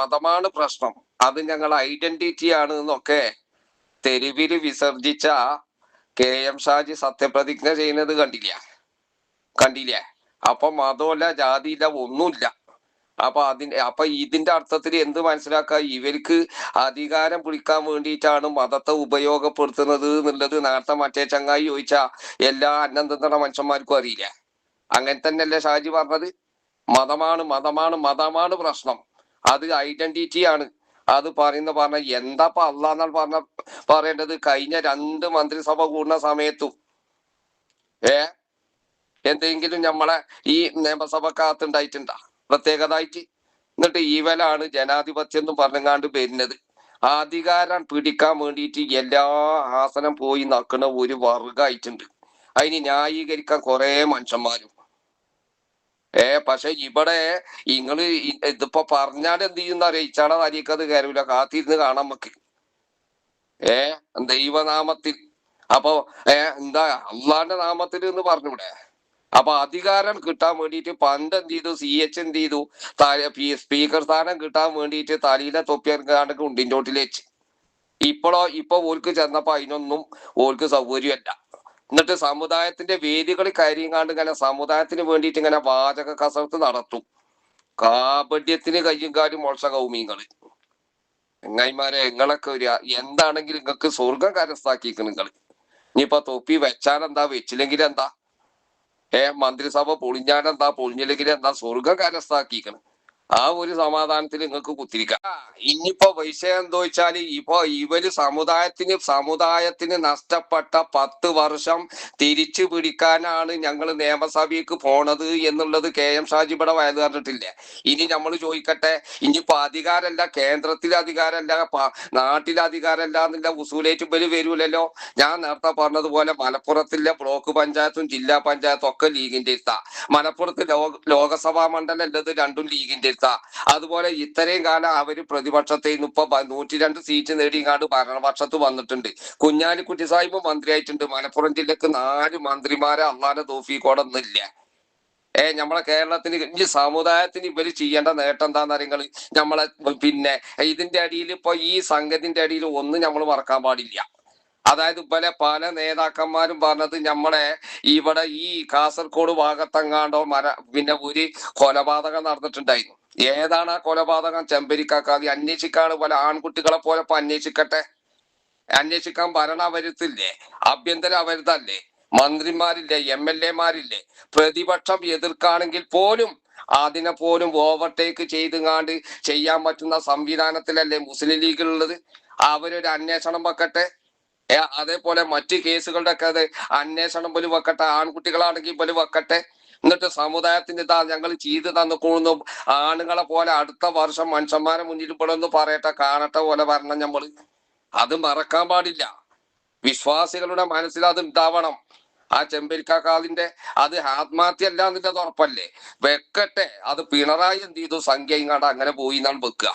മതമാണ് പ്രശ്നം. അത് ഞങ്ങൾ ഐഡന്റിറ്റി ആണ് എന്നൊക്കെ തെരുവിൽ വിസർജിച്ച KM ഷാജി സത്യപ്രതിജ്ഞ ചെയ്യുന്നത് കണ്ടില്ലേ? അപ്പൊ മതമല്ല, ജാതിയില്ല, ഒന്നുമില്ല. അപ്പൊ ഇതിന്റെ അർത്ഥത്തിൽ എന്ത് മനസ്സിലാക്കുക? ഇവർക്ക് അധികാരം പിടിക്കാൻ വേണ്ടിയിട്ടാണ് മതത്തെ ഉപയോഗപ്പെടുത്തുന്നത് എന്നുള്ളത് നേരത്തെ മറ്റേ ചങ്ങായി ചോദിച്ച എല്ലാ അന്നം തിന്നണ മനുഷ്യന്മാർക്കും അറിയില്ല. അങ്ങനെ തന്നെയല്ലേ ഷാജി പറഞ്ഞത്? മതമാണ് പ്രശ്നം. അത് ഐഡന്റിറ്റി ആണ്. അത് പറഞ്ഞ എന്താ അള്ളാന്നാണ് പറയേണ്ടത്? കഴിഞ്ഞ 2 മന്ത്രിസഭ കൂടുന്ന സമയത്തും എന്തെങ്കിലും നമ്മളെ ഈ നിയമസഭക്കകത്തുണ്ടായിട്ടുണ്ടാ പ്രത്യേകതായിട്ട്? എന്നിട്ട് ഇവലാണ് ജനാധിപത്യം എന്നും പറഞ്ഞാണ്ട് വരുന്നത്. അധികാരം പിടിക്കാൻ വേണ്ടിയിട്ട് എല്ലാ ആസനം പോയി നക്കുന്ന ഒരു വർഗമായിട്ടുണ്ട്. അതിന് ന്യായീകരിക്കാൻ കുറെ മനുഷ്യന്മാരും. പക്ഷെ ഇവിടെ ഇങ്ങള് ഇതിപ്പോ പറഞ്ഞാൽ എന്ത് ചെയ്യുന്ന അറിയിച്ചാടെ വരിക്കത് കയറൂല, കാത്തിരുന്ന് കാണാൻ നമുക്ക്. ദൈവനാമത്തിൽ. അപ്പൊ എന്താ അള്ളാന്റെ നാമത്തിൽ എന്ന് പറഞ്ഞൂടെ? അപ്പൊ അധികാരം കിട്ടാൻ വേണ്ടിയിട്ട് പണ്ട് എന്ത് ചെയ്തു? CH എന്ത് ചെയ്തു? സ്പീക്കർ സ്ഥാനം കിട്ടാൻ വേണ്ടിയിട്ട് തലയിലെ തൊപ്പിയർക്കാണ്ടൊക്കെ ഉണ്ടിൻ്റോട്ടിൽ വെച്ച്. ഇപ്പൊ ഓൾക്ക് ചെന്നപ്പോ അതിനൊന്നും ഓൾക്ക് സൗകര്യമല്ല. എന്നിട്ട് സമുദായത്തിന്റെ വേദികളിൽ കയറിയങ്ങാണ്ട് ഇങ്ങനെ സമുദായത്തിന് വേണ്ടിയിട്ട് ഇങ്ങനെ വാചക കസരത്ത് നടത്തും. കാപട്യത്തിന് കയ്യും കാലും മോശ കൗമീങ്ങള്. ചങ്ങായിമാരെ, നിങ്ങളൊക്കെ എന്താണെങ്കിലും നിങ്ങൾക്ക് സ്വർഗം കരസ്ഥാക്കിക്കണം നിങ്ങൾ. ഇനിയിപ്പൊ തൊപ്പി വെച്ചാലെന്താ, വെച്ചില്ലെങ്കിൽ എന്താ? മന്ത്രിസഭ പൊളിഞ്ഞാലെന്താ, പൊളിഞ്ഞില്ലെങ്കിൽ എന്താ? സ്വർഗം കരസ്ഥാക്കിക്കണം. ആ ഒരു സമാധാനത്തിൽ നിങ്ങൾക്ക് കുത്തിരിക്കാം. ഇനിയിപ്പോ വിഷയം എന്തോ വെച്ചാല് ഇപ്പൊ ഇവര് സമുദായത്തിന് നഷ്ടപ്പെട്ട 10 വർഷം തിരിച്ചു പിടിക്കാനാണ് ഞങ്ങൾ നിയമസഭയ്ക്ക് പോണത് എന്നുള്ളത് KM ഷാജി ഇവിടെ വയത് പറഞ്ഞിട്ടില്ലേ? ഇനി നമ്മൾ ചോദിക്കട്ടെ, ഇനിയിപ്പോ അധികാരമല്ല, കേന്ദ്രത്തിലെ അധികാരമല്ല, നാട്ടിലെ അധികാരമല്ല എന്നുള്ള ഉസൂലേറ്റ് ഇവര് വരൂലല്ലോ. ഞാൻ നേരത്തെ പറഞ്ഞതുപോലെ മലപ്പുറത്തിലെ ബ്ലോക്ക് പഞ്ചായത്തും ജില്ലാ പഞ്ചായത്തും ഒക്കെ ലീഗിന്റെ ഇരുത്താ. മലപ്പുറത്ത് ലോകസഭാ മണ്ഡലം ഉള്ളത് 2ഉം ലീഗിന്റെ ഇരുത്താ. അതുപോലെ ഇത്രയും കാലം അവര് പ്രതിപക്ഷത്തെ ഇപ്പൊ 102 സീറ്റ് നേടിയാണ്ട് ഭരണപക്ഷത്ത് വന്നിട്ടുണ്ട്. കുഞ്ഞാലിക്കുട്ടി സാഹിബ് മന്ത്രിയായിട്ടുണ്ട്. മലപ്പുറം ജില്ലക്ക് 4 മന്ത്രിമാരെ അള്ളാന്റെ തൗഫീഖോടൊന്നുമില്ല. നമ്മളെ കേരളത്തിന് ഈ സമുദായത്തിന് ഇവര് ചെയ്യേണ്ട നേട്ടം എന്താന്ന് അറിയങ്ങള്? നമ്മളെ പിന്നെ ഇതിന്റെ അടിയിൽ ഇപ്പൊ ഈ സംഘത്തിന്റെ അടിയിൽ ഒന്നും നമ്മൾ മറക്കാൻ പാടില്ല. അതായത് പല നേതാക്കന്മാരും പറഞ്ഞത് നമ്മളെ ഇവിടെ ഈ കാസർഗോഡ് ഭാഗത്തെങ്ങാണ്ടോ പിന്നെ ഒരു കൊലപാതകം നടന്നിട്ടുണ്ടായിരുന്നു. ഏതാണ് ആ കൊലപാതകം? ചെമ്പരിക്കാക്കാതി അന്വേഷിക്കാണ്. പല ആൺകുട്ടികളെ പോലെ അന്വേഷിക്കാൻ ഭരണ അവരുത്തില്ലേ, ആഭ്യന്തര അവരുതല്ലേ, മന്ത്രിമാരില്ലേ, MLA മാരില്ലേ? പ്രതിപക്ഷം എതിർക്കാണെങ്കിൽ പോലും അതിനെ പോലും ഓവർടേക്ക് ചെയ്തുങ്ങാണ്ട് ചെയ്യാൻ പറ്റുന്ന സംവിധാനത്തിലല്ലേ മുസ്ലിം ലീഗ് ഉള്ളത്? അവരൊരു അന്വേഷണം വെക്കട്ടെ. അതേപോലെ മറ്റ് കേസുകളുടെ ഒക്കെ അത് അന്വേഷണം പോലും വെക്കട്ടെ. ആൺകുട്ടികളാണെങ്കിൽ പോലും വെക്കട്ടെ. എന്നിട്ട് സമുദായത്തിന് ഇതാ ഞങ്ങൾ ചെയ്തു തന്നിക്കൊള്ളുന്നു, ആണുങ്ങളെ പോലെ അടുത്ത വർഷം മനുഷ്യന്മാരെ മുന്നിൽ ഇവിടെ ഒന്ന് പറയട്ടെ, കാണട്ടെ പോലെ വരണം നമ്മള്. അത് മറക്കാൻ പാടില്ല. വിശ്വാസികളുടെ മനസ്സിൽ അത് ഉണ്ടാവണം. ആ ചെമ്പരിക്കാക്കാതിന്റെ അത് ആത്മഹത്യ അല്ല എന്നുള്ളത് ഉറപ്പല്ലേ? വെക്കട്ടെ. അത് പിണറായി എന്ത് ചെയ്തു? സംഖ്യ ഇങ്ങാണ്ട് അങ്ങനെ പോയി എന്നാണ് വെക്കുക.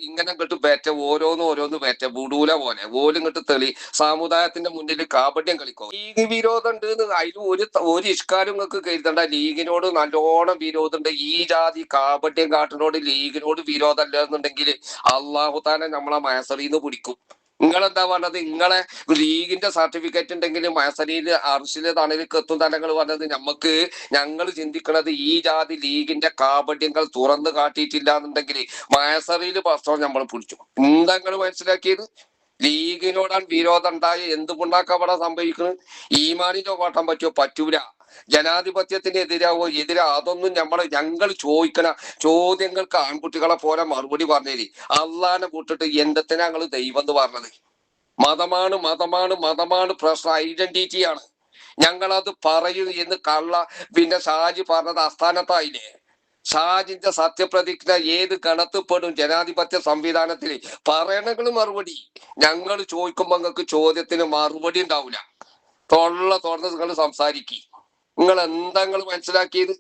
ഇങ്ങനെ ഇങ്ങോട്ട് ഓരോന്ന് ബൂഡൂല പോലെ ഓലും ഇങ്ങോട്ട് സമുദായത്തിന്റെ മുന്നിൽ കാപട്യം കളിക്കും. ലീഗ് വിരോധം ഉണ്ട്. അതിൽ ഒരു ഇഷ്കാലും നിങ്ങൾക്ക് കരുതണ്ട. ലീഗിനോട് നല്ലോണം വിരോധമുണ്ട്. ഈ ജാതി കാപട്യം കാട്ടിനോട് ലീഗിനോട് വിരോധമല്ല എന്നുണ്ടെങ്കിൽ അള്ളാഹു താല നമ്മളെ മയസറിന്ന് പിടിക്കും. നിങ്ങളെന്താ പറഞ്ഞത്? നിങ്ങളെ ലീഗിന്റെ സർട്ടിഫിക്കറ്റ് ഉണ്ടെങ്കിൽ മയസരിയില് അർഷില് തണലിൽ എത്തും തലങ്ങൾ പറഞ്ഞത്. ഞങ്ങൾ ചിന്തിക്കുന്നത് ഈ ജാതി ലീഗിന്റെ കാപട്യങ്ങൾ തുറന്നു കാട്ടിയിട്ടില്ല എന്നുണ്ടെങ്കിൽ മയസറിയിൽ പ്രശ്നം നമ്മൾ പിടിച്ചു. എന്താ നിങ്ങൾ മനസ്സിലാക്കിയത്? ലീഗിനോടാണ് വിരോധം ഉണ്ടായ എന്തുകൊണ്ടാക്ക അവിടെ സംഭവിക്കുന്നത്? ഈമാനിന്റെ കോട്ടം പറ്റൂല. ജനാധിപത്യത്തിന് എതിരാ അതൊന്നും ഞങ്ങൾ ചോദിക്കണ ചോദ്യങ്ങൾക്ക് ആൺകുട്ടികളെ പോലെ മറുപടി പറഞ്ഞേരി. അള്ളാനെ കൂട്ടിട്ട് എന്തെത്തിനാ ഞങ്ങൾ ദൈവം എന്ന് പറഞ്ഞത്? മതമാണ് പ്രശ്നം, ഐഡന്റിറ്റിയാണ്. ഞങ്ങളത് പറയൂ എന്ന് പിന്നെ ഷാജി പറഞ്ഞത് അസ്ഥാനത്തായില്ലേ? ഷാജിന്റെ സത്യപ്രതിജ്ഞ ഏത് ഗണത്തിൽപ്പെടും ജനാധിപത്യ സംവിധാനത്തിൽ? പറയണങ്ങൾ മറുപടി. ഞങ്ങൾ ചോദിക്കുമ്പോ നിങ്ങൾക്ക് ചോദ്യത്തിന് മറുപടി ഉണ്ടാവില്ല. തുറന്ന് നിങ്ങൾ സംസാരിക്കി. നിങ്ങൾ എന്താ മനസ്സിലാക്കിയത്?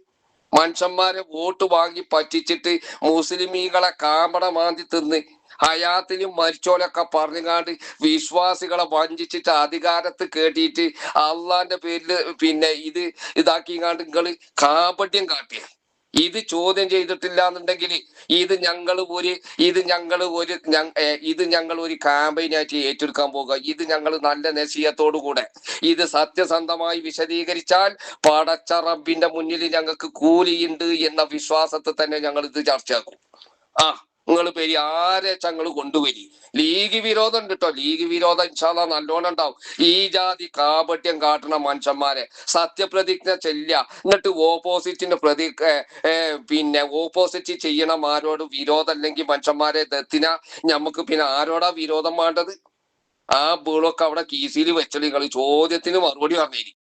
മനുഷ്യന്മാരെ വോട്ട് വാങ്ങി പറ്റിച്ചിട്ട് മുസ്ലിമീങ്ങളെ കാമ്പട മാന്തി തിന്ന് ഹയാത്തിലും മരിച്ചോലൊക്കെ പറഞ്ഞുകാണ്ട് വിശ്വാസികളെ വഞ്ചിച്ചിട്ട് അധികാരത്ത് കേട്ടിട്ട് അള്ളാന്റെ പേരില് പിന്നെ ഇതാക്കിങ്ങാണ്ട് നിങ്ങൾ കാപട്യം കാട്ടിയ ഇത് ചോദ്യം ചെയ്തിട്ടില്ല എന്നുണ്ടെങ്കിൽ ഇത് ഞങ്ങൾ ഒരു ഇത് ഞങ്ങൾ ഒരു ഇത് ഞങ്ങൾ ഒരു ക്യാമ്പയിനായിട്ട് ഏറ്റെടുക്കാൻ പോകുക. ഇത് ഞങ്ങൾ നല്ല നസീഹത്തോടു കൂടെ ഇത് സത്യസന്ധമായി വിശദീകരിച്ചാൽ പടച്ച റബ്ബിന്റെ മുന്നിൽ ഞങ്ങൾക്ക് കൂലിയുണ്ട് എന്ന വിശ്വാസത്തിൽ തന്നെ ഞങ്ങൾ ഇത് ചർച്ചയാക്കും. ആ നിങ്ങൾ പേര് ആരെ ഞങ്ങൾ കൊണ്ടുവരി. ലീഗ് വിരോധം ഉണ്ട് കേട്ടോ. ലീഗ് വിരോധം ഇൻഷാല്ലാ നല്ലോണം ഉണ്ടാവും. ഈ ജാതി കാപട്യം കാട്ടുന്ന മനുഷ്യന്മാരെ സത്യപ്രതിജ്ഞ ചെല്ലുക, എന്നിട്ട് ഓപ്പോസിറ്റിന്റെ പിന്നെ ഓപ്പോസിറ്റ് ചെയ്യണമാരോട് വിരോധം അല്ലെങ്കിൽ മനുഷ്യന്മാരെ ദത്തിന ഞമ്മക്ക് പിന്നെ ആരോടാ വിരോധം വേണ്ടത്? ആ ബീളൊക്കെ അവിടെ കീസിൽ വെച്ചളി. നിങ്ങൾ ചോദ്യത്തിന് മറുപടി പറഞ്ഞേരി.